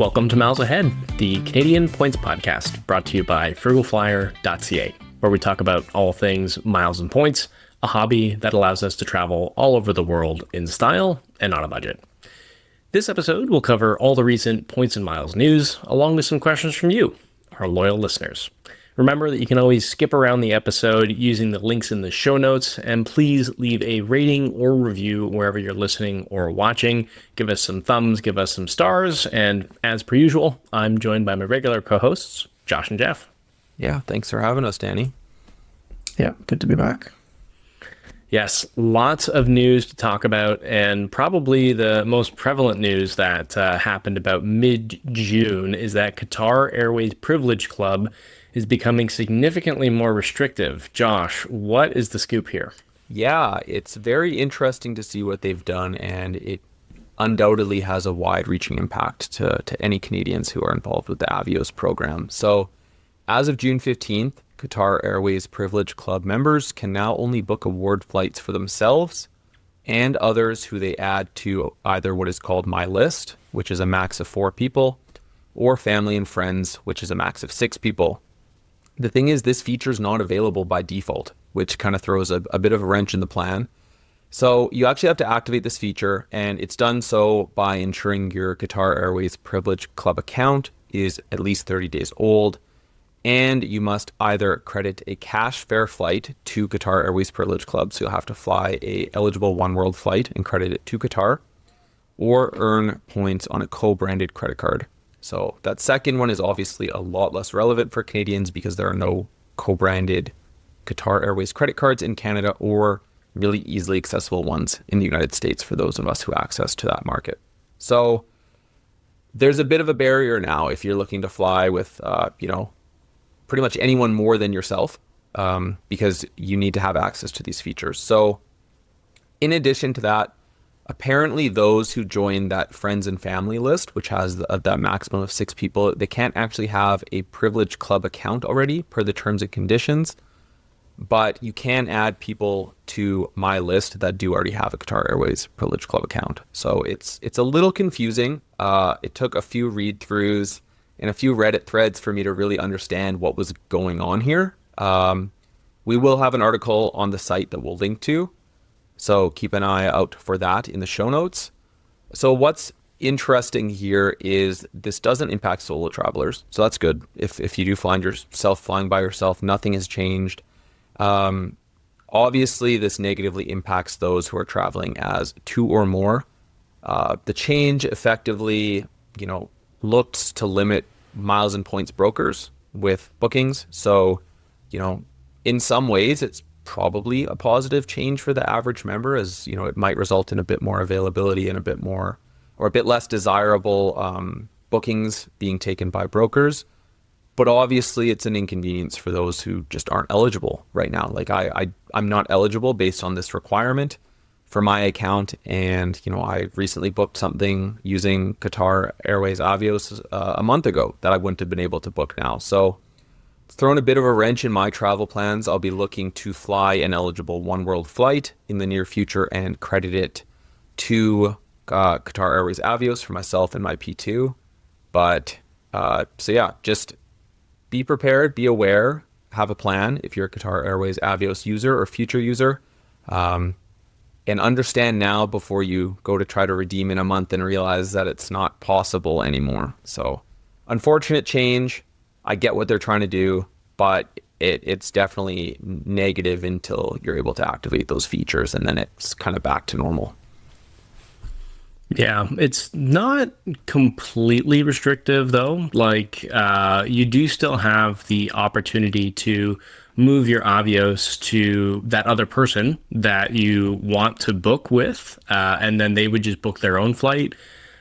Welcome to Miles Ahead, the Canadian Points Podcast, brought to you by FrugalFlyer.ca, where we talk about all things miles and points, a hobby that allows us to travel all over the world in style and on a budget. This episode will cover all the recent points and miles news, along with some questions from you, our loyal listeners. Remember that you can always skip around the episode using the links in the show notes, and please leave a rating or review wherever you're listening or watching. Give us some thumbs, give us some stars, and as per usual, I'm joined by my regular co-hosts, Josh and Jeff. Yeah, thanks for having us, Danny. Yeah, good to be back. Yes, lots of news to talk about, and probably the most prevalent news that happened about mid-June is that Qatar Airways Privilege Club is becoming significantly more restrictive. Josh, what is the scoop here? Yeah, it's very interesting to see what they've done, and it undoubtedly has a wide-reaching impact to any Canadians who are involved with the Avios program. So as of June 15th, Qatar Airways Privilege Club members can now only book award flights for themselves and others who they add to either what is called My List, which is a max of 4 people, or Family and Friends, which is a max of 6 people. The thing is, this feature is not available by default, which kind of throws a bit of a wrench in the plan. So you actually have to activate this feature, and it's done so by ensuring your Qatar Airways Privilege Club account is at least 30 days old, and you must either credit a cash fare flight to Qatar Airways Privilege Club, so you'll have to fly a eligible Oneworld flight and credit it to Qatar, or earn points on a co-branded credit card. So that second one is obviously a lot less relevant for Canadians because there are no co-branded Qatar Airways credit cards in Canada or really easily accessible ones in the United States for those of us who access to that market. So there's a bit of a barrier now if you're looking to fly with, pretty much anyone more than yourself, because you need to have access to these features. So in addition to that, apparently those who join that friends and family list, which has that maximum of 6 people, they can't actually have a Privilege Club account already per the terms and conditions, but you can add people to My List that do already have a Qatar Airways Privilege Club account. So it's a little confusing. It took a few read-throughs and a few Reddit threads for me to really understand what was going on here. We will have an article on the site that we'll link to, so keep an eye out for that in the show notes. So what's interesting here is this doesn't impact solo travelers, so that's good. If you do find yourself flying by yourself, nothing has changed. Obviously, this negatively impacts those who are traveling as 2 or more. The change effectively, looks to limit miles and points brokers with bookings. So, in some ways, it's probably a positive change for the average member, as it might result in a bit more availability and a bit less desirable bookings being taken by brokers. But obviously it's an inconvenience for those who just aren't eligible right now. Like I'm not eligible based on this requirement for my account, and I recently booked something using Qatar Airways Avios a month ago that I wouldn't have been able to book now. So it's thrown a bit of a wrench in my travel plans. I'll be looking to fly an eligible Oneworld flight in the near future and credit it to Qatar Airways Avios for myself and my P2. But just be prepared, be aware, have a plan if you're a Qatar Airways Avios user or future user, and understand now before you go to try to redeem in a month and realize that it's not possible anymore. So unfortunate change. I get what they're trying to do, but it's definitely negative until you're able to activate those features, and then it's kind of back to normal. Yeah, it's not completely restrictive though. Like you do still have the opportunity to move your Avios to that other person that you want to book with, and then they would just book their own flight.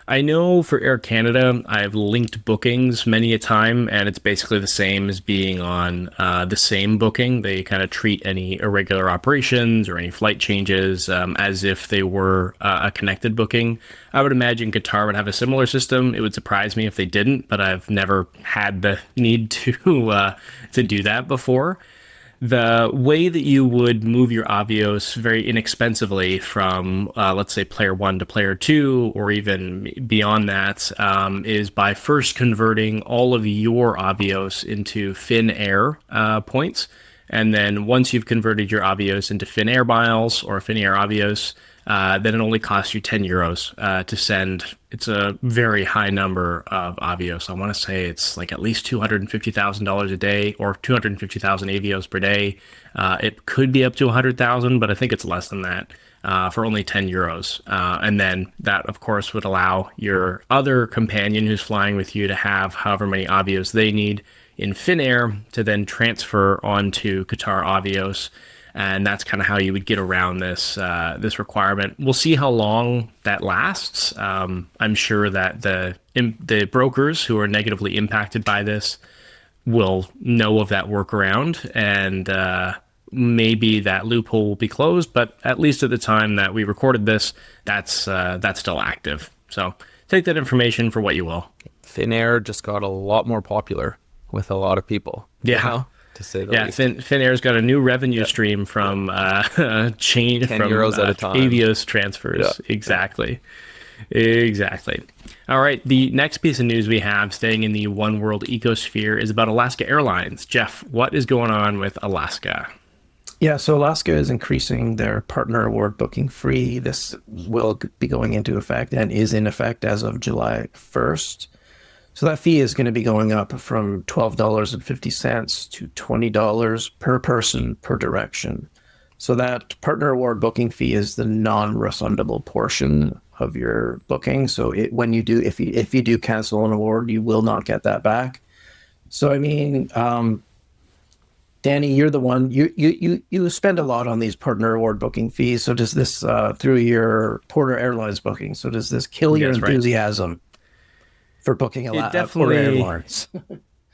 I know for Air Canada, I've linked bookings many a time, and it's basically the same as being on the same booking. They kind of treat any irregular operations or any flight changes as if they were a connected booking. I would imagine Qatar would have a similar system. It would surprise me if they didn't, but I've never had the need to do that before. The way that you would move your Avios very inexpensively from, let's say, player one to player two, or even beyond that, is by first converting all of your Avios into Finnair points. And then once you've converted your Avios into Finnair miles or Finnair Avios, then it only costs you 10 euros to send. It's a very high number of Avios. I want to say it's like at least $250,000 a day, or 250,000 Avios per day. It could be up to 100,000, but I think it's less than that for only 10 euros. And then that, of course, would allow your other companion who's flying with you to have however many Avios they need in Finnair to then transfer onto Qatar Avios. And that's kind of how you would get around this this requirement. We'll see how long that lasts. I'm sure that the brokers who are negatively impacted by this will know of that workaround, and maybe that loophole will be closed. But at least at the time that we recorded this, that's still active. So take that information for what you will. Finnair just got a lot more popular with a lot of people. Yeah. You know? To say the least. Finnair's got a new revenue stream from chain 10 from euros at a time. Avios transfers. Yeah. Exactly. All right. The next piece of news we have, staying in the Oneworld ecosphere, is about Alaska Airlines. Jeff, what is going on with Alaska? Yeah, so Alaska is increasing their partner award booking fee. This will be going into effect and is in effect as of July 1st. So that fee is going to be going up from $12.50 to $20 per person per direction. So that partner award booking fee is the non-refundable portion of your booking. So when you do, if you do cancel an award, you will not get that back. So I mean, Danny, you're the one, you spend a lot on these partner award booking fees. So does this through your Porter Airlines booking? So does this kill your enthusiasm for booking Porter Airlines?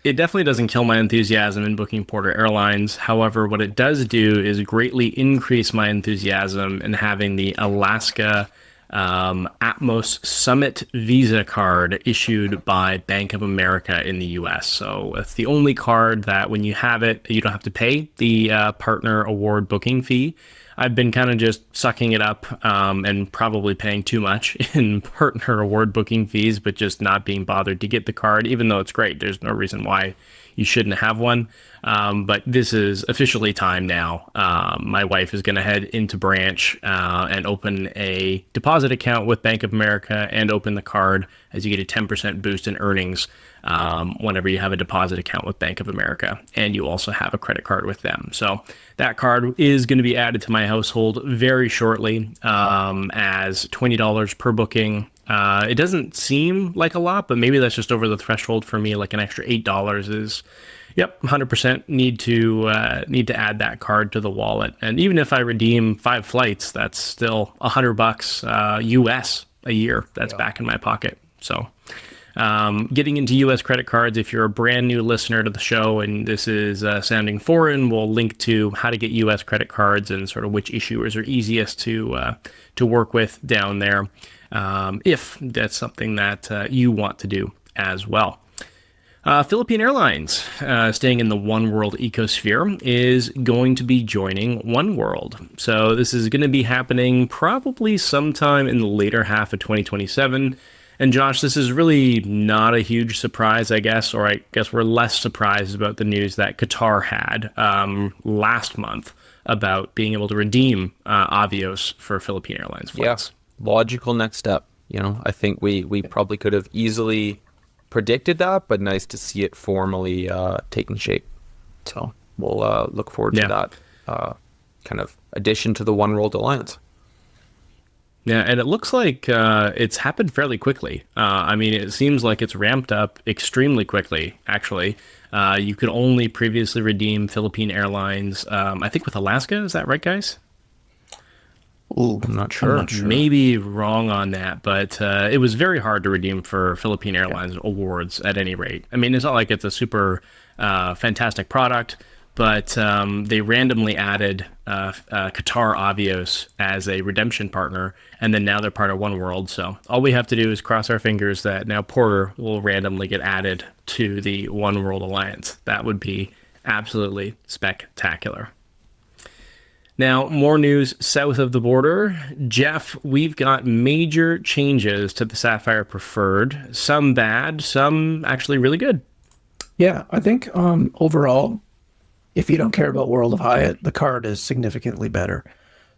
It definitely doesn't kill my enthusiasm in booking Porter Airlines. However, what it does do is greatly increase my enthusiasm in having the Alaska Atmos Summit Visa card issued by Bank of America in the US. So it's the only card that when you have it, you don't have to pay the partner award booking fee. I've been kind of just sucking it up and probably paying too much in partner award booking fees, but just not being bothered to get the card, even though it's great. There's no reason why you shouldn't have one. But this is officially time now. My wife is going to head into branch and open a deposit account with Bank of America and open the card, as you get a 10% boost in earnings whenever you have a deposit account with Bank of America, and you also have a credit card with them. So that card is going to be added to my household very shortly as $20 per booking. It doesn't seem like a lot, but maybe that's just over the threshold for me. Like an extra $8 is, yep, 100% need to add that card to the wallet. And even if I redeem 5 flights, that's still $100 US a year. That's back in my pocket. So getting into US credit cards, if you're a brand new listener to the show and this is sounding foreign, we'll link to how to get US credit cards and sort of which issuers are easiest to work with down there, if that's something that you want to do as well. Philippine Airlines, staying in the Oneworld ecosphere, is going to be joining Oneworld. So this is going to be happening probably sometime in the later half of 2027. And Josh, this is really not a huge surprise, I guess, or I guess we're less surprised about the news that Qatar had last month about being able to redeem Avios for Philippine Airlines flights. Yeah, logical next step. You know, I think we probably could have easily predicted that, but nice to see it formally taking shape. So we'll look forward to that kind of addition to the Oneworld Alliance. Yeah, and it looks like it's happened fairly quickly. I mean, it seems like it's ramped up extremely quickly, actually. You could only previously redeem Philippine Airlines, I think with Alaska. Is that right, guys? Ooh, I'm not sure. Maybe wrong on that, but it was very hard to redeem for Philippine Airlines awards at any rate. I mean, it's not like it's a super fantastic product, but they randomly added Qatar Avios as a redemption partner, and then now they're part of Oneworld. So all we have to do is cross our fingers that now Porter will randomly get added to the Oneworld Alliance. That would be Absolutely spectacular. Now, more news south of the border. Jeff, we've got major changes to the Sapphire Preferred. Some bad, some actually really good. Yeah, I think overall, if you don't care about World of Hyatt, the card is significantly better.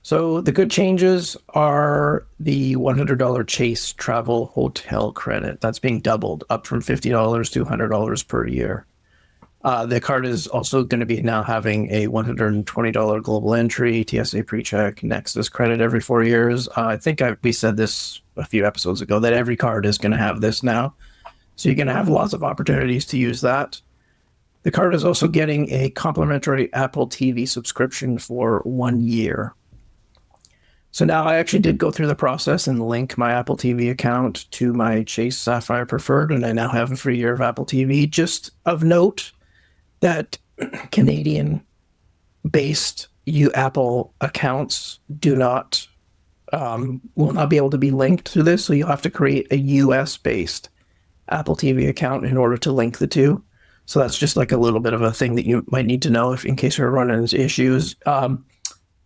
So the good changes are the $100 Chase travel hotel credit. That's being doubled up from $50 to $100 per year. The card is also going to be now having a $120 global entry, TSA PreCheck, Nexus credit every 4 years. I think we said this a few episodes ago that every card is going to have this now. So you're going to have lots of opportunities to use that. The card is also getting a complimentary Apple TV subscription for 1 year. So now I actually did go through the process and link my Apple TV account to my Chase Sapphire Preferred, and I now have a free year of Apple TV. Just of note that Canadian-based Apple accounts will not be able to be linked to this, so you'll have to create a US-based Apple TV account in order to link the two. So that's just like a little bit of a thing that you might need to know in case you're running into issues. The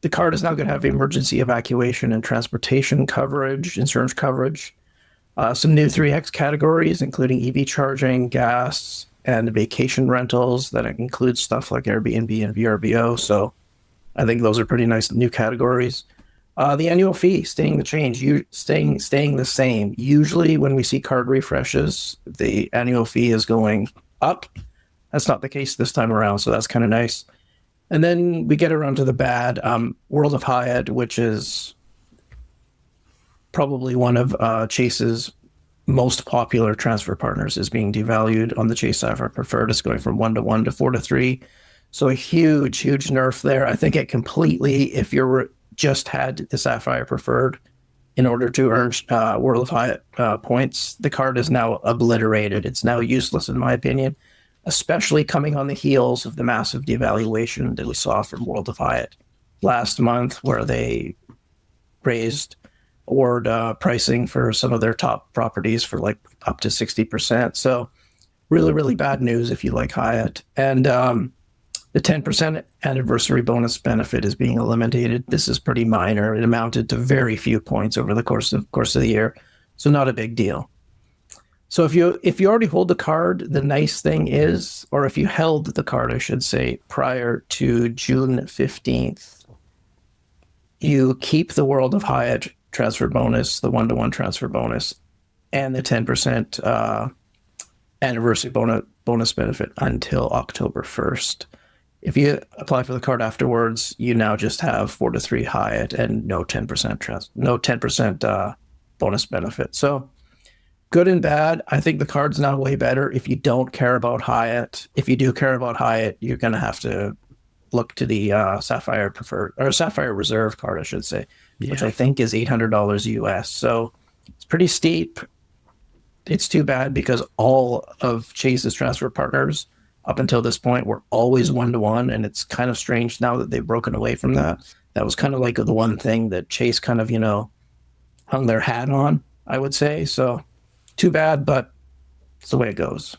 card is now going to have emergency evacuation and transportation coverage, insurance coverage, some new 3X categories, including EV charging, gas, and vacation rentals. That includes stuff like Airbnb and VRBO. So I think those are pretty nice new categories. The annual fee staying the same. Usually when we see card refreshes, the annual fee is going up. That's not the case this time around, so that's kind of nice. And then we get around to the bad. World of Hyatt, which is probably one of Chase's most popular transfer partners, is being devalued on the Chase Sapphire Preferred. It's going from 1-to-1 to 4-to-3. So a huge nerf there. I think it completely, if you're just had the Sapphire Preferred, in order to earn World of Hyatt points, the card is now obliterated. It's now useless, in my opinion, especially coming on the heels of the massive devaluation that we saw from World of Hyatt last month, where they raised award pricing for some of their top properties for like up to 60%. So really bad news if you like Hyatt. And the 10% anniversary bonus benefit is being eliminated. This is pretty minor. It amounted to very few points over the course of the year, so not a big deal. So if you already hold the card, the nice thing is, or if you held the card, I should say, prior to June 15th, you keep the World of Hyatt transfer bonus, the 1-to-1 transfer bonus, and the 10% anniversary bonus benefit until October 1st. If you apply for the card afterwards, you now just have 4-to-3 Hyatt and no 10% bonus benefit. So good and bad. I think the card's now way better if you don't care about Hyatt. If you do care about Hyatt, you're going to have to look to the Sapphire Preferred, or Sapphire Reserve card, I should say, which I think is $800 US. So it's pretty steep. It's too bad because all of Chase's transfer partners up until this point were always 1-to-1, and it's kind of strange now that they've broken away from that. That was kind of like the one thing that Chase kind of, hung their hat on, I would say. So too bad, but it's the way it goes.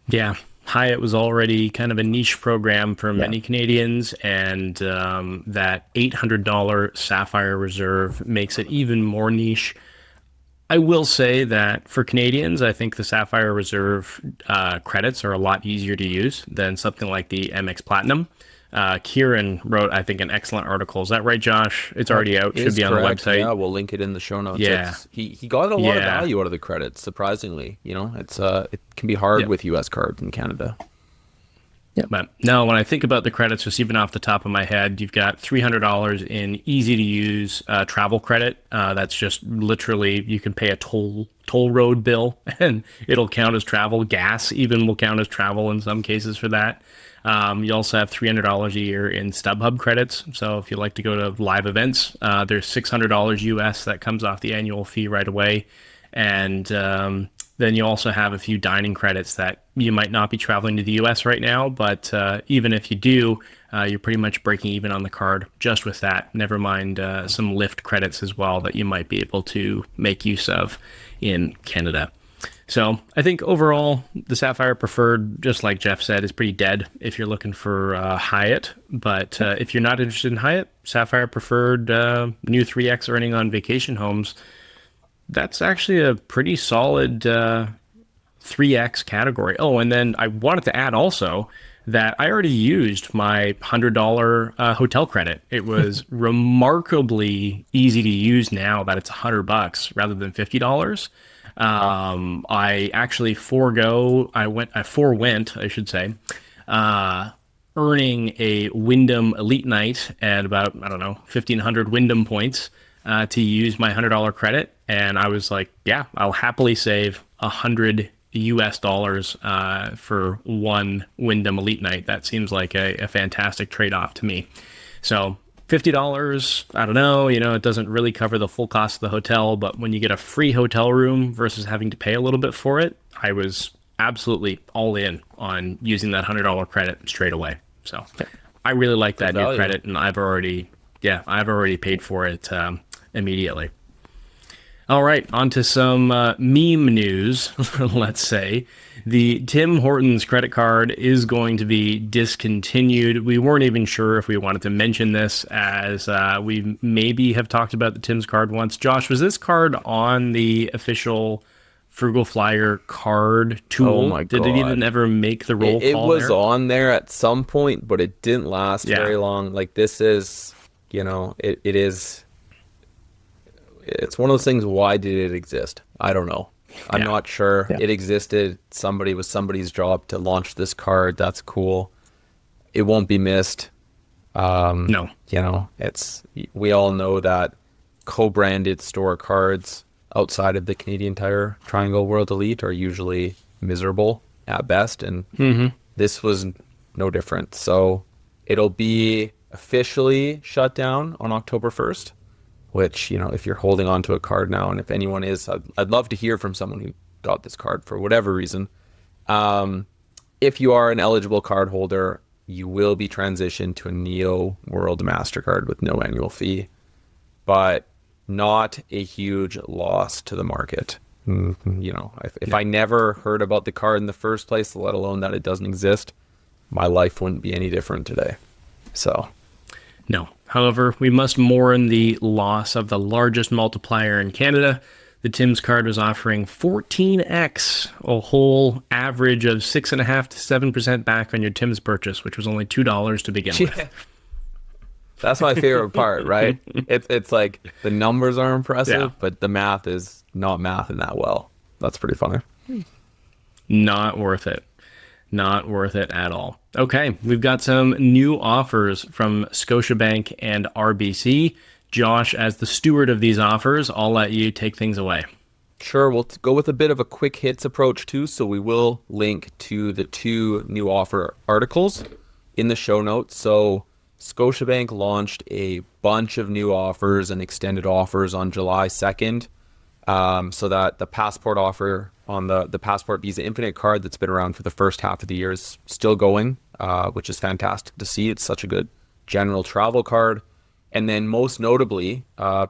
Yeah. Hyatt was already kind of a niche program for many Canadians, and that $800 Sapphire Reserve makes it even more niche. I will say that for Canadians, I think the Sapphire Reserve credits are a lot easier to use than something like the Amex Platinum. Kieran wrote, I think, an excellent article. Is that right, Josh? It's already out. Should be on the website. Yeah, we'll link it in the show notes. Yeah. He got a lot of value out of the credits, surprisingly. It can be hard with U.S. cards in Canada. Yeah. But no, when I think about the credits, just even off the top of my head, you've got $300 in easy-to-use travel credit. That's just literally, you can pay a toll road bill, and it'll count as travel. Gas even will count as travel in some cases for that. You also have $300 a year in StubHub credits. So if you like to go to live events, there's $600 US that comes off the annual fee right away. And then you also have a few dining credits that you might not be traveling to the US right now, but even if you do, you're pretty much breaking even on the card just with that. Never mind some Lyft credits as well that you might be able to make use of in Canada. So I think overall, the Sapphire Preferred, just like Jeff said, is pretty dead if you're looking for Hyatt. But if you're not interested in Hyatt, Sapphire Preferred, new 3x earning on vacation homes, that's actually a pretty solid 3x category. Oh, and then I wanted to add also that I already used my $100 hotel credit. It was remarkably easy to use now that it's $100 rather than $50. I actually forewent, I should say, earning a Wyndham Elite Night at about, I don't know, 1,500 Wyndham points to use my $100 credit. And I was like, yeah, I'll happily save $100 for one Wyndham Elite Night. That seems like a fantastic trade-off to me. So $50, I don't know, it doesn't really cover the full cost of the hotel, but when you get a free hotel room versus having to pay a little bit for it, I was absolutely all in on using that $100 credit straight away. So I really like that new credit, and I've already paid for it immediately. All right, on to some meme news, let's say. The Tim Hortons credit card is going to be discontinued. We weren't even sure if we wanted to mention this, as we maybe have talked about the Tim's card once. Josh, was this card on the official Frugal Flyer card tool? Oh my God. Did it even ever make the roll call? It was on there at some point, but it didn't last very long. Like, this is, it is... It's one of those things, why did it exist? I don't know. I'm not sure. It existed. Somebody was somebody's job to launch this card. That's cool. It won't be missed. No. We all know that co-branded store cards outside of the Canadian Tire Triangle World Elite are usually miserable at best. And this was no different. So it'll be officially shut down on October 1st. Which, if you're holding on to a card now, and if anyone is, I'd love to hear from someone who got this card for whatever reason. If you are an eligible card holder, you will be transitioned to a Neo World Mastercard with no annual fee, but not a huge loss to the market. If I never heard about the card in the first place, let alone that it doesn't exist, my life wouldn't be any different today. So... No. However, we must mourn the loss of the largest multiplier in Canada. The Tim's card was offering 14x, a whole average of 6.5% to 7% back on your Tim's purchase, which was only $2 to begin with. That's my favorite part, right? It's like the numbers are impressive, but the math is not mathing that well. That's pretty funny. Not worth it. Not worth it at all. Okay, we've got some new offers from Scotiabank and RBC. Josh, as the steward of these offers, I'll let you take things away. Sure, we'll go with a bit of a quick hits approach too, so we will link to the two new offer articles in the show notes. So Scotiabank launched a bunch of new offers and extended offers on July 2nd. So that the passport offer on the Passport Visa Infinite card that's been around for the first half of the year is still going, which is fantastic to see. It's such a good general travel card. And then most notably,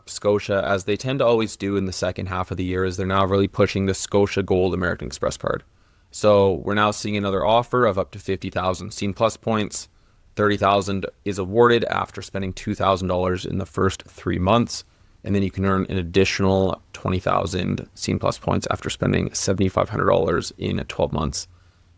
Scotia, as they tend to always do in the second half of the year, is they're now really pushing the Scotia Gold American Express card. So we're now seeing another offer of up to 50,000 Scene Plus points. 30,000 is awarded after spending $2,000 in the first 3 months. And then you can earn an additional 20,000 Scene Plus points after spending $7,500 in 12 months.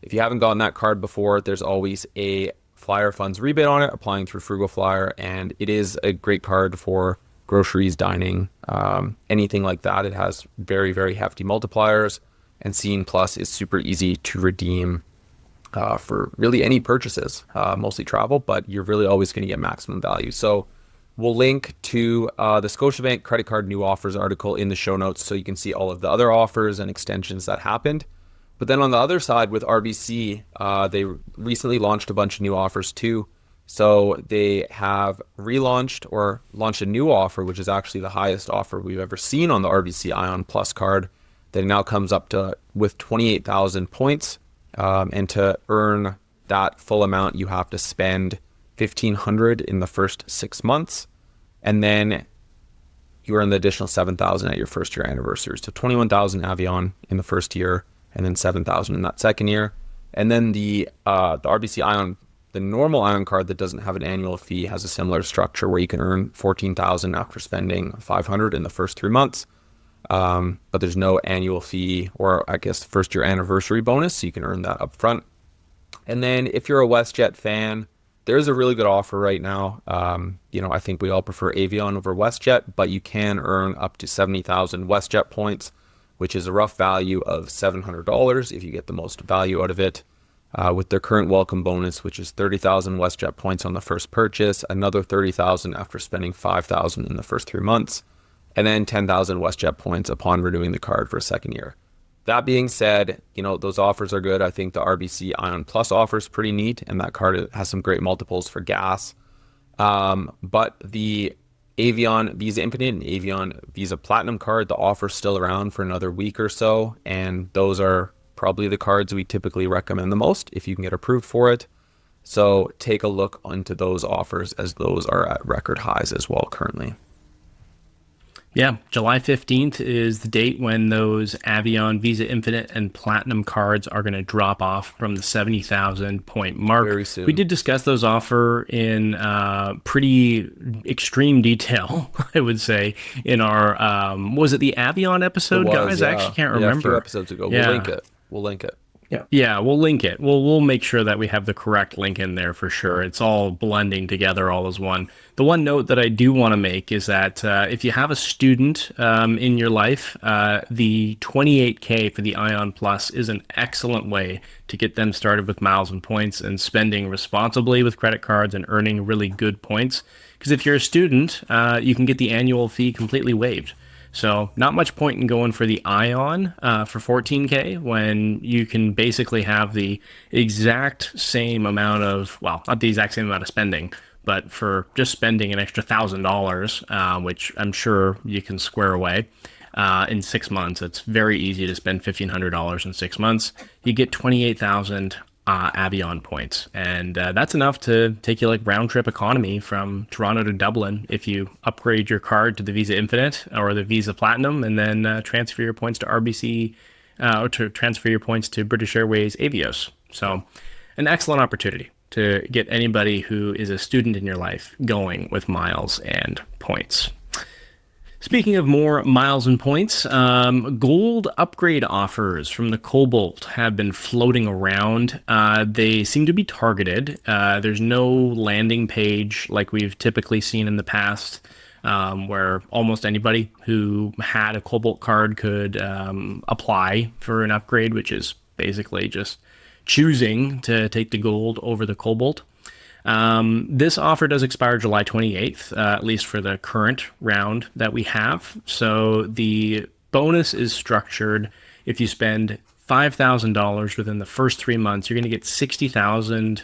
If you haven't gotten that card before, there's always a Flyer Funds rebate on it, applying through Frugal Flyer, and it is a great card for groceries, dining, anything like that. It has very, very hefty multipliers, and Scene Plus is super easy to redeem for really any purchases, mostly travel, but you're really always going to get maximum value. So we'll link to the Scotiabank credit card new offers article in the show notes so you can see all of the other offers and extensions that happened. But then on the other side with RBC, they recently launched a bunch of new offers too. So they have relaunched or launched a new offer, which is actually the highest offer we've ever seen on the RBC Ion Plus card, that now comes up to with 28,000 points. And to earn that full amount, you have to spend $1,500 in the first 6 months, and then you earn the additional $7,000 at your first year anniversary. So $21,000 Avion in the first year, and then 7,000 in that second year. And then the RBC Ion, the normal Ion card that doesn't have an annual fee, has a similar structure where you can earn 14,000 after spending 500 in the first 3 months. But there's no annual fee, or I guess first year anniversary bonus, so you can earn that up front. And then if you're a WestJet fan, there's a really good offer right now. I think we all prefer Avion over WestJet, but you can earn up to 70,000 WestJet points, which is a rough value of $700 if you get the most value out of it. With their current welcome bonus, which is 30,000 WestJet points on the first purchase, another 30,000 after spending 5,000 in the first 3 months, and then 10,000 WestJet points upon renewing the card for a second year. That being said, those offers are good. I think the RBC Ion Plus offer is pretty neat, and that card has some great multiples for gas. But the Avion Visa Infinite and Avion Visa Platinum card, the offer's still around for another week or so, and those are probably the cards we typically recommend the most if you can get approved for it. So take a look into those offers, as those are at record highs as well currently. Yeah, July 15th is the date when those Avion Visa Infinite and Platinum cards are going to drop off from the 70,000 point mark. Very soon. We did discuss those offer in pretty extreme detail, I would say, in our, was it the Avion episode, guys? Yeah. I actually can't remember. A few episodes ago. Yeah. We'll link it. Yeah, we'll link it. We'll make sure that we have the correct link in there for sure. It's all blending together all as one. The one note that I do want to make is that if you have a student in your life, the 28K for the Ion Plus is an excellent way to get them started with miles and points and spending responsibly with credit cards and earning really good points. Because if you're a student, you can get the annual fee completely waived. So not much point in going for the Ion for 14K when you can basically have the exact same amount of, well, not the exact same amount of spending, but for just spending an extra $1,000, which I'm sure you can square away in 6 months. It's very easy to spend $1,500 in 6 months. You get 28,000 Avion points, and that's enough to take you like round trip economy from Toronto to Dublin if you upgrade your card to the Visa Infinite or the Visa Platinum, and then transfer your points to RBC or to transfer your points to British Airways Avios. So an excellent opportunity to get anybody who is a student in your life going with miles and points. Speaking of more miles and points, gold upgrade offers from the Cobalt have been floating around. They seem to be targeted. There's no landing page like we've typically seen in the past, where almost anybody who had a Cobalt card could apply for an upgrade, which is basically just choosing to take the gold over the Cobalt. This offer does expire July 28th, at least for the current round that we have. So the bonus is structured. If you spend $5,000 within the first 3 months, you're going to get 60,000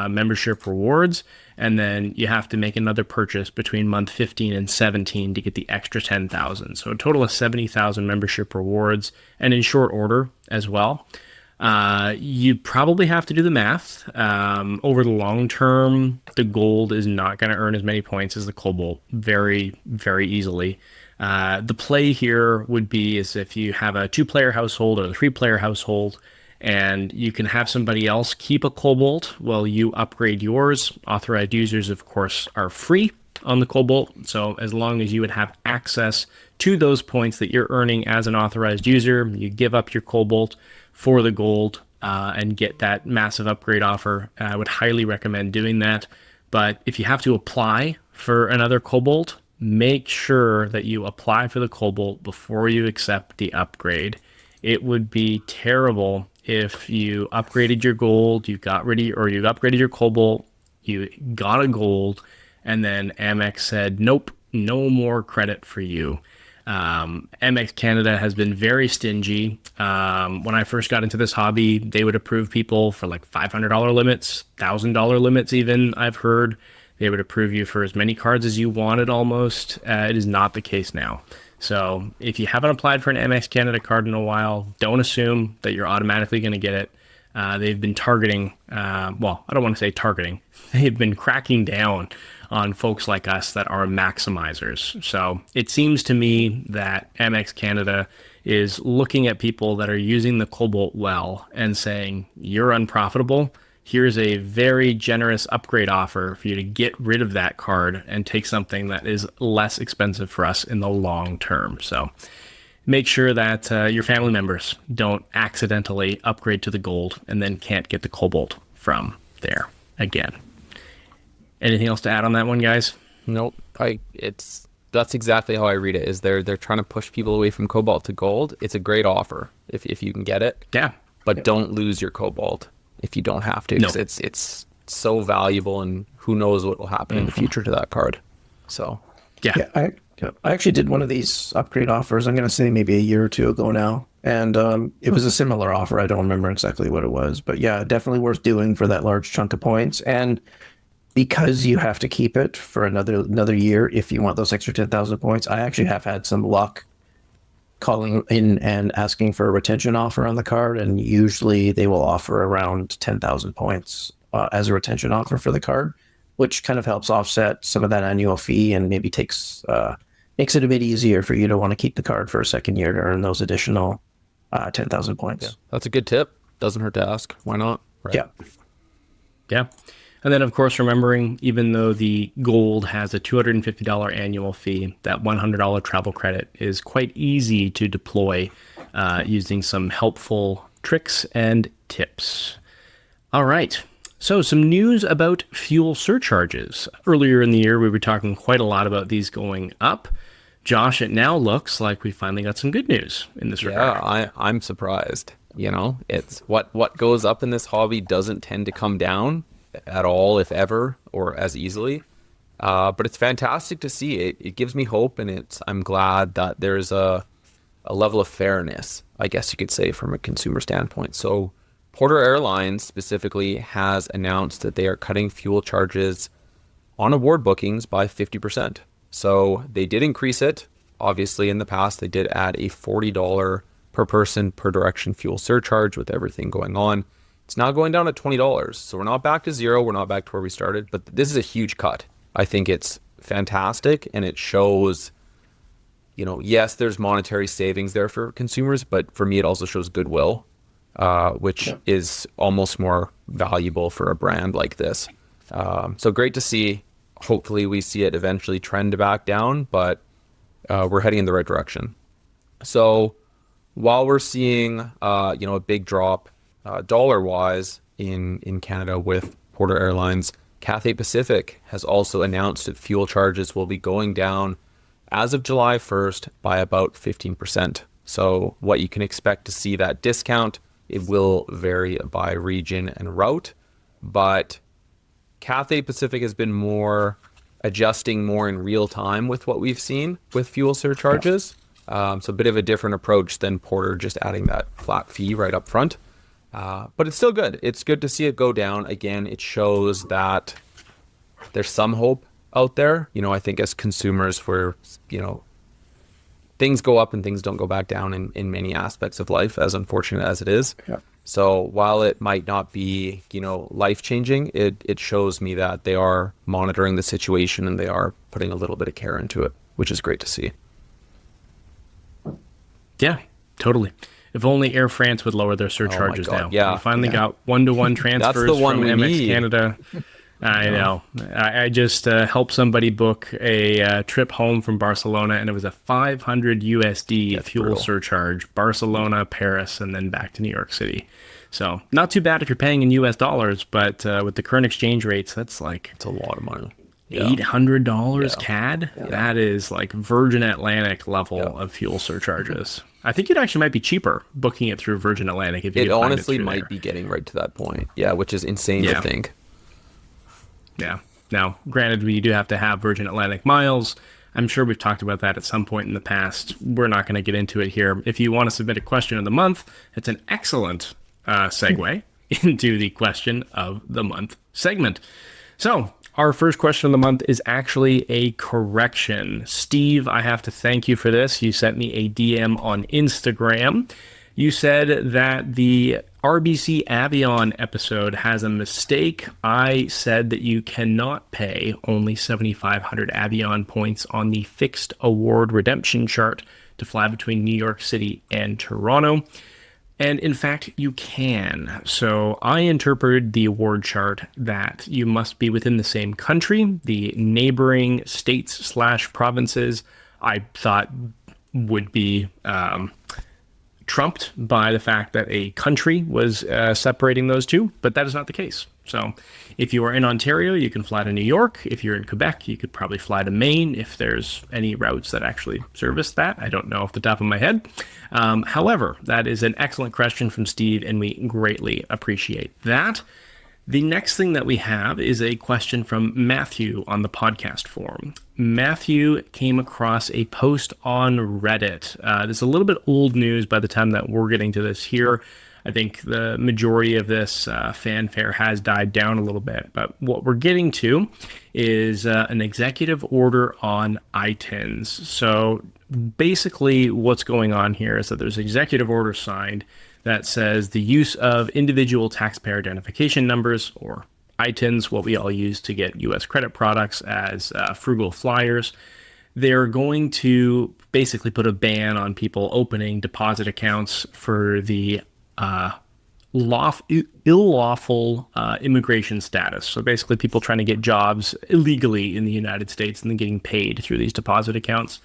membership rewards. And then you have to make another purchase between month 15 and 17 to get the extra 10,000. So a total of 70,000 membership rewards, and in short order as well. You probably have to do the math. Over the long term, the gold is not going to earn as many points as the Cobalt very, very easily. The play here would be is if you have a 2-player household or a 3-player household, and you can have somebody else keep a Cobalt while you upgrade yours. Authorized users, of course, are free on the Cobalt. So as long as you would have access to those points that you're earning as an authorized user, you give up your Cobalt for the gold and get that massive upgrade offer. I would highly recommend doing that. But if you have to apply for another Cobalt, make sure that you apply for the Cobalt before you accept the upgrade. It would be terrible if you upgraded your gold, you upgraded your Cobalt, you got a gold, and then Amex said, nope, no more credit for you. Amex Canada has been very stingy. When I first got into this hobby, they would approve people for like $500 limits, $1,000 limits even, I've heard. They would approve you for as many cards as you wanted almost. It is not the case now. So if you haven't applied for an Amex Canada card in a while, don't assume that you're automatically going to get it. They've been targeting, well, I don't want to say targeting. They've been cracking down on folks like us that are maximizers. So it seems to me that Amex Canada is looking at people that are using the Cobalt well and saying, you're unprofitable. Here's a very generous upgrade offer for you to get rid of that card and take something that is less expensive for us in the long term. So make sure that your family members don't accidentally upgrade to the gold and then can't get the Cobalt from there again. Anything else to add on that one, guys? Nope. That's exactly how I read it. Is they're trying to push people away from Cobalt to Gold. It's a great offer if you can get it. Yeah. But don't lose your Cobalt if you don't have to, because it's so valuable, and who knows what will happen in the future to that card. So yeah, I actually did one of these upgrade offers. I'm going to say maybe a year or two ago now, and it was a similar offer. I don't remember exactly what it was, but yeah, definitely worth doing for that large chunk of points. And because you have to keep it for another year if you want those extra 10,000 points, I actually have had some luck calling in and asking for a retention offer on the card, and usually they will offer around 10,000 points as a retention offer for the card, which kind of helps offset some of that annual fee and maybe makes it a bit easier for you to want to keep the card for a second year to earn those additional 10,000 points. Yeah, that's a good tip. Doesn't hurt to ask. Why not? Right. Yeah. And then, of course, remembering, even though the gold has a $250 annual fee, that $100 travel credit is quite easy to deploy using some helpful tricks and tips. All right. So some news about fuel surcharges. Earlier in the year, we were talking quite a lot about these going up. Josh, it now looks like we finally got some good news in this regard. Yeah, I'm surprised. It's what goes up in this hobby doesn't tend to come down at all, if ever, or as easily. But it's fantastic to see. It gives me hope, and I'm glad that there's a level of fairness, I guess you could say, from a consumer standpoint. So Porter Airlines specifically has announced that they are cutting fuel charges on award bookings by 50%. So they did increase it. Obviously, in the past, they did add a $40 per person per direction fuel surcharge with everything going on. It's now going down to $20. So we're not back to zero. We're not back to where we started, but this is a huge cut. I think it's fantastic, and it shows, yes, there's monetary savings there for consumers, but for me, it also shows goodwill, which is almost more valuable for a brand like this. So great to see. Hopefully we see it eventually trend back down, but we're heading in the right direction. So while we're seeing, a big drop dollar-wise in Canada with Porter Airlines, Cathay Pacific has also announced that fuel charges will be going down as of July 1st by about 15%. So what you can expect to see that discount, it will vary by region and route, but Cathay Pacific has been adjusting more in real time with what we've seen with fuel surcharges. So a bit of a different approach than Porter just adding that flat fee right up front. But it's still good. It's good to see it go down. Again, it shows that there's some hope out there. I think as consumers, things go up and things don't go back down in many aspects of life, as unfortunate as it is. Yeah. So while it might not be, life-changing, it shows me that they are monitoring the situation and they are putting a little bit of care into it, which is great to see. Yeah, totally. If only Air France would lower their surcharges now. Yeah. We finally got one-to-one transfers That's the one from we Amex need. Canada. I know. I just helped somebody book a trip home from Barcelona, and it was a $500 USD fuel brutal. surcharge, Barcelona, Paris, and then back to New York City. So not too bad if you're paying in US dollars, but with the current exchange rates, that's like It's a lot of money. $800 CAD. Yeah. That is like Virgin Atlantic level of fuel surcharges. I think it actually might be cheaper booking it through Virgin Atlantic if you It honestly might be getting right to that point. Yeah, which is insane to think. Yeah. Now, granted, we do have to have Virgin Atlantic miles. I'm sure we've talked about that at some point in the past. We're not going to get into it here. If you want to submit a question of the month, it's an excellent segue into the question of the month segment. So our first question of the month is actually a correction. Steve, I have to thank you for this. You sent me a DM on Instagram. You said that the RBC Avion episode has a mistake. I said that you cannot pay only 7,500 Avion points on the fixed award redemption chart to fly between New York City and Toronto. And in fact, you can. So I interpreted the award chart that you must be within the same country. The neighboring states / provinces I thought would be trumped by the fact that a country was separating those two, but that is not the case. So if you are in Ontario, you can fly to New York. If you're in Quebec, you could probably fly to Maine if there's any routes that actually service that. I don't know off the top of my head. However, that is an excellent question from Steve, and we greatly appreciate that. The next thing that we have is a question from Matthew on the podcast forum. Matthew came across a post on Reddit. This is a little bit old news by the time that we're getting to this here. I think the majority of this fanfare has died down a little bit, but what we're getting to is an executive order on ITINs. So basically what's going on here is that there's an executive order signed that says the use of individual taxpayer identification numbers, or ITINs, what we all use to get U.S. credit products as frugal flyers. They're going to basically put a ban on people opening deposit accounts for the illawful immigration status. So basically people trying to get jobs illegally in the United States and then getting paid through these deposit accounts.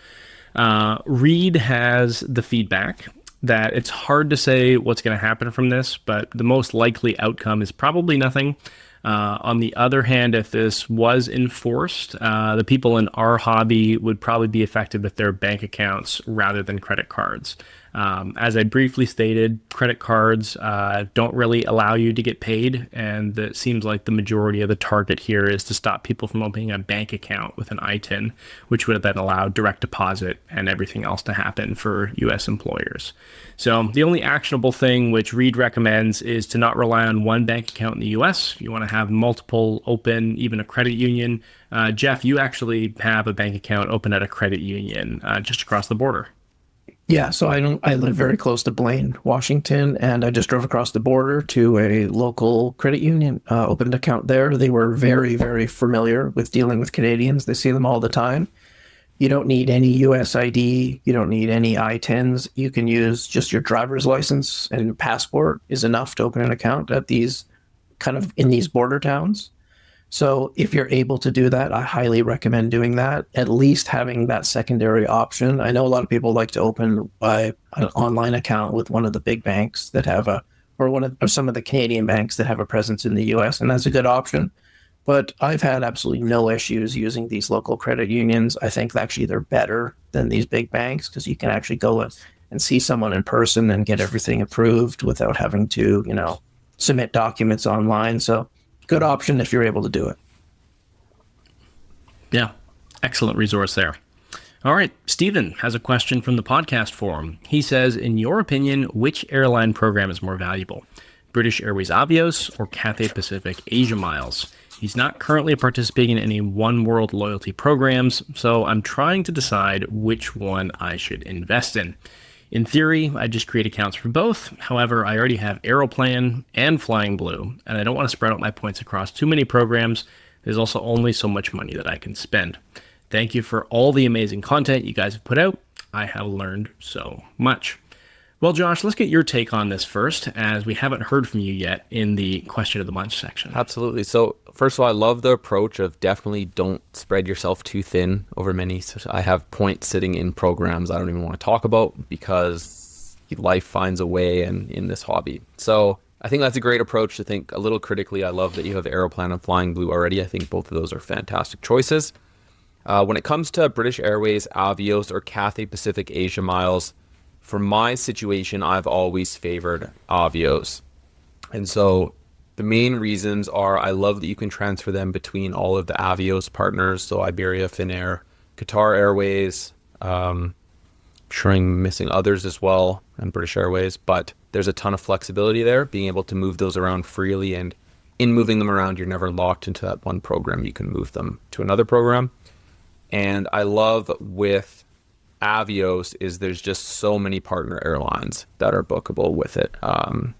Reed has the feedback that it's hard to say what's going to happen from this, but the most likely outcome is probably nothing. On the other hand, if this was enforced, the people in our hobby would probably be affected with their bank accounts rather than credit cards. As I briefly stated, credit cards don't really allow you to get paid, and it seems like the majority of the target here is to stop people from opening a bank account with an ITIN, which would then allow direct deposit and everything else to happen for U.S. employers. So the only actionable thing which Reed recommends is to not rely on one bank account in the U.S. You want to have multiple open, even a credit union. Jeff, you actually have a bank account open at a credit union just across the border. Yeah, so I live very close to Blaine, Washington, and I just drove across the border to a local credit union, opened an account there. They were very, very familiar with dealing with Canadians. They see them all the time. You don't need any US ID. You don't need any ITINs. You can use just your driver's license, and your passport is enough to open an account at these kind of in these border towns. So if you're able to do that, I highly recommend doing that, at least having that secondary option. I know a lot of people like to open an online account with one of the big banks that have or some of the Canadian banks that have a presence in the US, and that's a good option. But I've had absolutely no issues using these local credit unions. I think actually they're better than these big banks because you can actually go and see someone in person and get everything approved without having to, submit documents online. So good option if you're able to do it. Yeah, excellent resource there. All right, Stephen has a question from the podcast forum. He says, in your opinion, which airline program is more valuable? British Airways Avios or Cathay Pacific Asia Miles? He's not currently participating in any Oneworld loyalty programs, so I'm trying to decide which one I should invest in. In theory, I just create accounts for both. However, I already have Aeroplan and Flying Blue, and I don't want to spread out my points across too many programs. There's also only so much money that I can spend. Thank you for all the amazing content you guys have put out. I have learned so much. Well, Josh, let's get your take on this first, as we haven't heard from you yet in the question of the month section. Absolutely. So first of all, I love the approach of definitely don't spread yourself too thin over many. So I have points sitting in programs I don't even want to talk about because life finds a way in this hobby. So I think that's a great approach to think a little critically. I love that you have Aeroplan and Flying Blue already. I think both of those are fantastic choices. When it comes to British Airways, Avios, or Cathay Pacific Asia Miles, for my situation, I've always favored Avios. And so the main reasons are I love that you can transfer them between all of the Avios partners, so Iberia, Finnair, Qatar Airways, sure I'm missing others as well, and British Airways, but there's a ton of flexibility there, being able to move those around freely, and in moving them around, you're never locked into that one program. You can move them to another program. And I love with Avios is there's just so many partner airlines that are bookable with it. I'm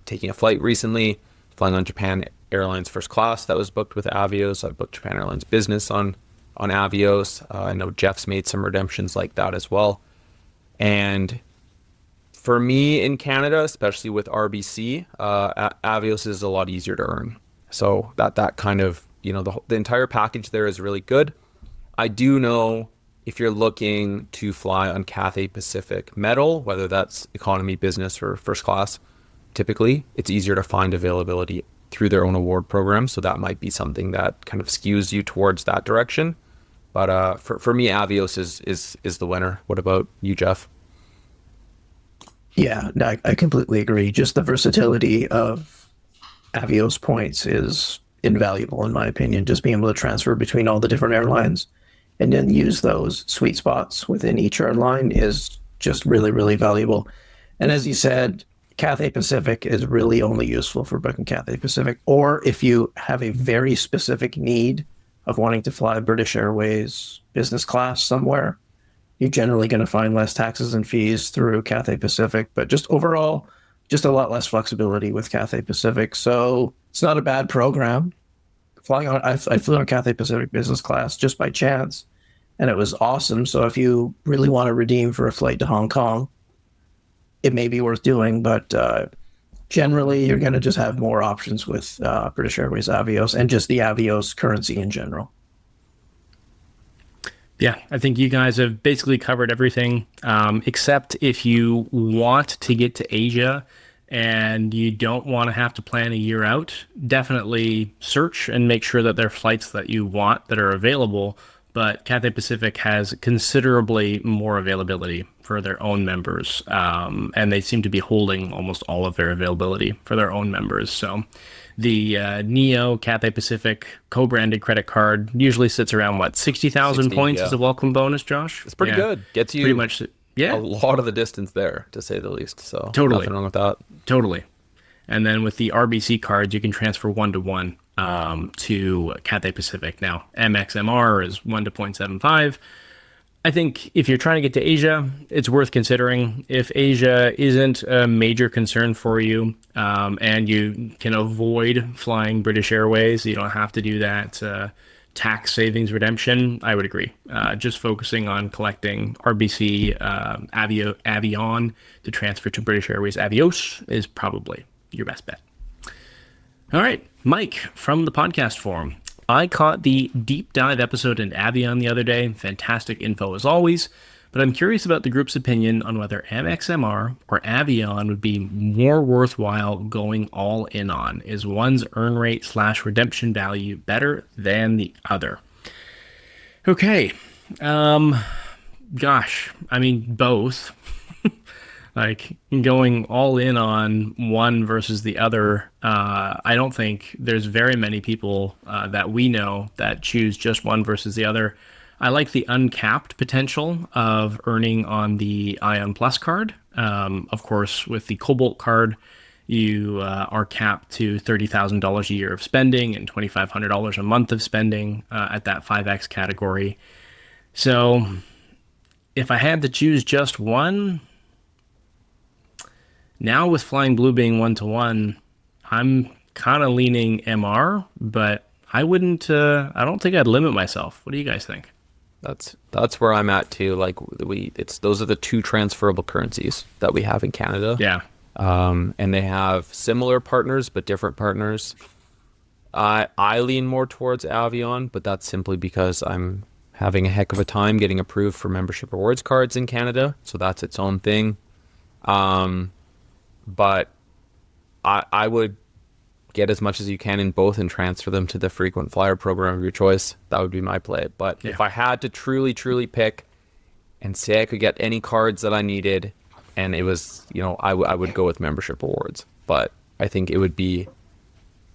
taking a flight recently, flying on Japan Airlines first class that was booked with Avios. I booked Japan Airlines business on Avios. I know Jeff's made some redemptions like that as well. And for me in Canada, especially with RBC, Avios is a lot easier to earn. So that kind of, the entire package there is really good. I do know if you're looking to fly on Cathay Pacific Metal, whether that's economy, business, or first class, typically it's easier to find availability through their own award program. So that might be something that kind of skews you towards that direction. But for me, Avios is the winner. What about you, Jeff? Yeah, I completely agree. Just the versatility of Avios points is invaluable in my opinion. Just being able to transfer between all the different airlines and then use those sweet spots within each airline is just really, really valuable. And as you said, Cathay Pacific is really only useful for booking Cathay Pacific, or if you have a very specific need of wanting to fly British Airways business class somewhere, you're generally going to find less taxes and fees through Cathay Pacific, but just overall, just a lot less flexibility with Cathay Pacific. So it's not a bad program. I flew on Cathay Pacific business class just by chance, and it was awesome. So if you really want to redeem for a flight to Hong Kong, it may be worth doing, but generally you're going to just have more options with British Airways Avios and just the Avios currency in general. Yeah, I think you guys have basically covered everything, except if you want to get to Asia and you don't want to have to plan a year out, definitely search and make sure that there are flights that you want that are available. But Cathay Pacific has considerably more availability for their own members, and they seem to be holding almost all of their availability for their own members. So the Neo Cathay Pacific co-branded credit card usually sits around, 60,000 points as a welcome bonus, Josh? It's pretty good. Gets you pretty much a lot of the distance there, to say the least. So totally. Nothing wrong with that. Totally. And then with the RBC cards, you can transfer 1-to-1 to Cathay Pacific. Now, Amex MR is 1-to-0.75. I think if you're trying to get to Asia, it's worth considering. If Asia isn't a major concern for you, and you can avoid flying British Airways, you don't have to do that tax savings redemption, I would agree. Just focusing on collecting RBC Avion to transfer to British Airways Avios is probably your best bet. All right, Mike from the podcast forum. I caught the deep dive episode in Avion the other day. Fantastic info as always, but I'm curious about the group's opinion on whether Amex MR or Avion would be more worthwhile going all in on. Is one's earn rate / redemption value better than the other? Okay. Gosh, I mean, both. Like, going all in on one versus the other, I don't think there's very many people that we know that choose just one versus the other. I like the uncapped potential of earning on the Ion Plus card. Of course, with the Cobalt card, you are capped to $30,000 a year of spending and $2,500 a month of spending at that 5X category. So if I had to choose just one, now with Flying Blue being 1-to-1, I'm kind of leaning MR, but I don't think I'd limit myself. What do you guys think? That's where I'm at too. Like those are the two transferable currencies that we have in Canada. Yeah. And they have similar partners, but different partners. I lean more towards Avion, but that's simply because I'm having a heck of a time getting approved for membership rewards cards in Canada. So that's its own thing. But I would get as much as you can in both and transfer them to the frequent flyer program of your choice. That would be my play. But if I had to truly pick and say I could get any cards that I needed, and it was, I would go with membership rewards. But I think it would be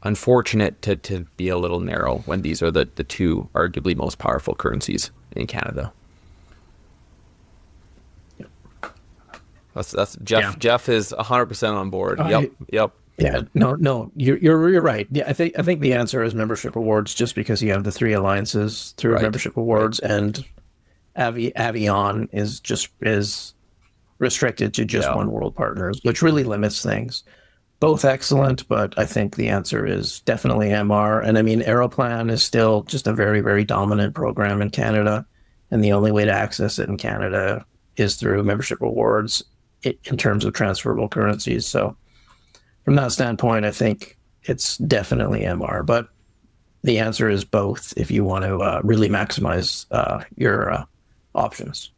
unfortunate to be a little narrow when these are the two arguably most powerful currencies in Canada. That's Jeff. Yeah. Jeff is 100% on board. Yep. Yeah. No. You're right. Yeah. I think the answer is membership rewards, just because you have the three alliances through membership rewards, and Avion is restricted to just Oneworld partners, which really limits things. Both excellent, but I think the answer is definitely MR. And I mean, Aeroplan is still just a very, very dominant program in Canada, and the only way to access it in Canada is through membership rewards in terms of transferable currencies. So from that standpoint, I think it's definitely MR, but the answer is both if you want to really maximize your options.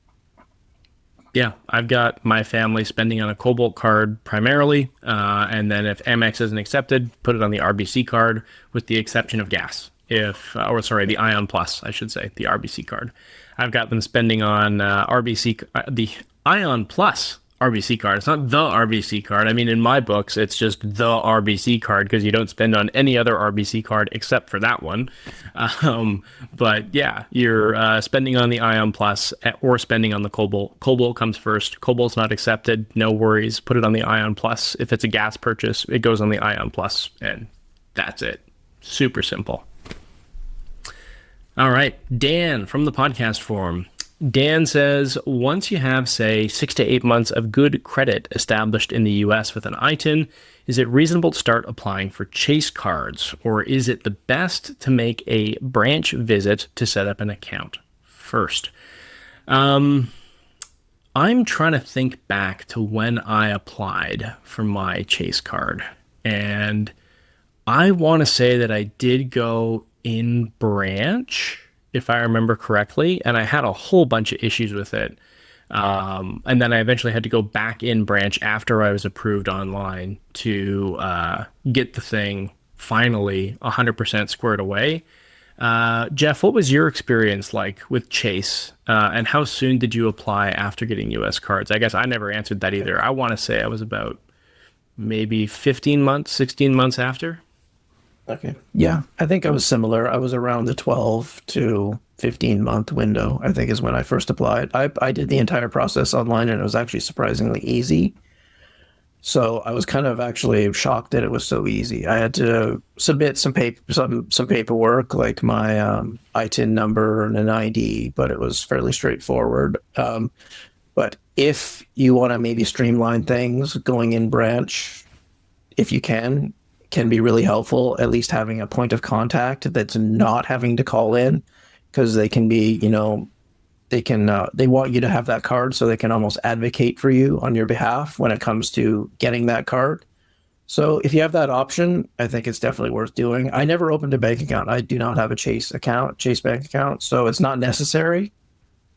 Yeah, I've got my family spending on a Cobalt card primarily, and then if Amex isn't accepted, put it on the RBC card with the exception of gas. The Ion Plus, I should say, the RBC card. I've got them spending on the Ion Plus RBC card. It's not the RBC card. I mean, in my books, it's just the RBC card because you don't spend on any other RBC card except for that one. But yeah, you're spending on the Ion Plus or spending on the Cobalt. Cobalt comes first. Cobalt's not accepted. No worries. Put it on the Ion Plus. If it's a gas purchase, it goes on the Ion Plus, and that's it. Super simple. All right, Dan from the podcast forum. Dan says, once you have, say, 6 to 8 months of good credit established in the U.S. with an ITIN, is it reasonable to start applying for Chase cards, or is it the best to make a branch visit to set up an account first? I'm trying to think back to when I applied for my Chase card, and I want to say that I did go in branch, if I remember correctly, and I had a whole bunch of issues with it. And then I eventually had to go back in branch after I was approved online to get the thing finally 100% squared away. Jeff, what was your experience like with Chase? And how soon did you apply after getting US cards? I guess I never answered that either. I want to say I was about maybe 15 months, 16 months after. Okay. Yeah, I think I was similar. I was around the 12 to 15 month window, I think, is when I first applied. I did the entire process online, and it was actually surprisingly easy. So I was kind of actually shocked that it was so easy. I had to submit some paperwork, like my ITIN number and an ID, but it was fairly straightforward. But if you want to maybe streamline things, going in branch, if you can be really helpful, at least having a point of contact that's not having to call in, because they can be, they want you to have that card so they can almost advocate for you on your behalf when it comes to getting that card. So if you have that option, I think it's definitely worth doing. I never opened a bank account. I do not have a Chase bank account, so it's not necessary.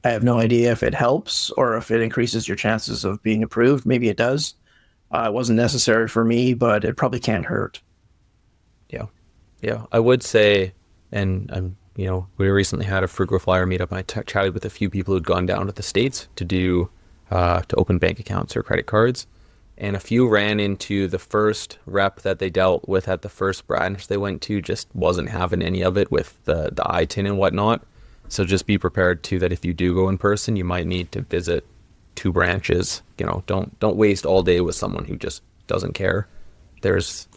I have no idea if it helps or if it increases your chances of being approved. Maybe it does. It wasn't necessary for me, but it probably can't hurt. Yeah. I would say, and we recently had a Frugal Flyer meetup, and I chatted with a few people who'd gone down to the States to open bank accounts or credit cards, and a few ran into the first rep that they dealt with at the first branch they went to just wasn't having any of it with the ITIN and whatnot. So just be prepared too that if you do go in person, you might need to visit 2 branches. Don't waste all day with someone who just doesn't care. There's,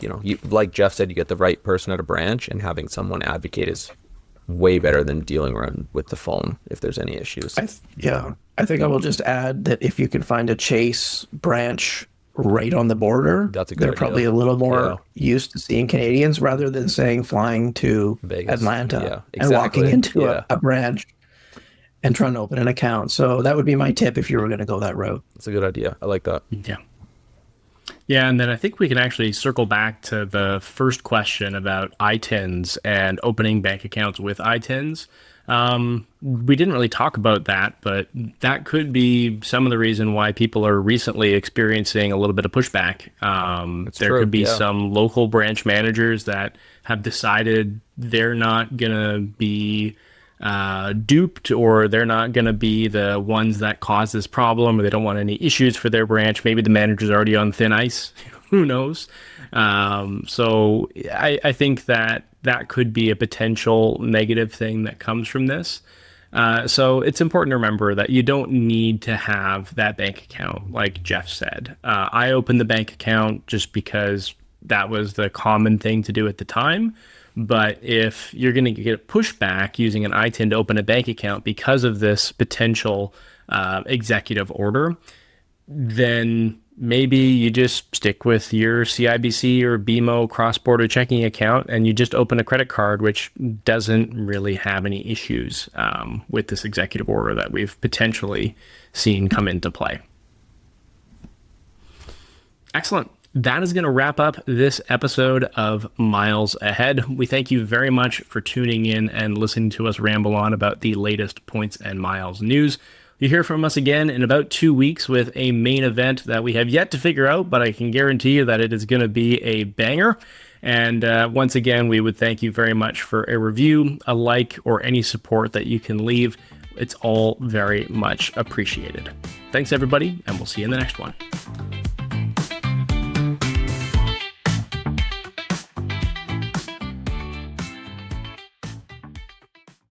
like Jeff said, you get the right person at a branch, and having someone advocate is way better than dealing around with the phone if there's any issues. I think I will just add that if you can find a Chase branch right on the border, they're probably a little more used to seeing Canadians rather than flying to Vegas, Atlanta and walking into a branch and trying to open an account. So that would be my tip if you were going to go that route. That's a good idea. I like that. Yeah, and then I think we can actually circle back to the first question about ITINs and opening bank accounts with ITINs. We didn't really talk about that, but that could be some of the reason why people are recently experiencing a little bit of pushback. There could be some local branch managers that have decided they're not going to be duped, or they're not going to be the ones that cause this problem, or they don't want any issues for their branch. Maybe the manager's already on thin ice. Who knows? So I think that could be a potential negative thing that comes from this. So it's important to remember that you don't need to have that bank account, like Jeff said. I opened the bank account just because that was the common thing to do at the time. But if you're going to get a pushback using an ITIN to open a bank account because of this potential executive order, then maybe you just stick with your CIBC or BMO cross-border checking account and you just open a credit card, which doesn't really have any issues with this executive order that we've potentially seen come into play. Excellent. That is going to wrap up this episode of Miles Ahead. We thank you very much for tuning in and listening to us ramble on about the latest points and miles news. You hear from us again in about 2 weeks with a main event that we have yet to figure out, but I can guarantee you that it is going to be a banger. And once again, we would thank you very much for a review, a like, or any support that you can leave. It's all very much appreciated. Thanks, everybody, and we'll see you in the next one.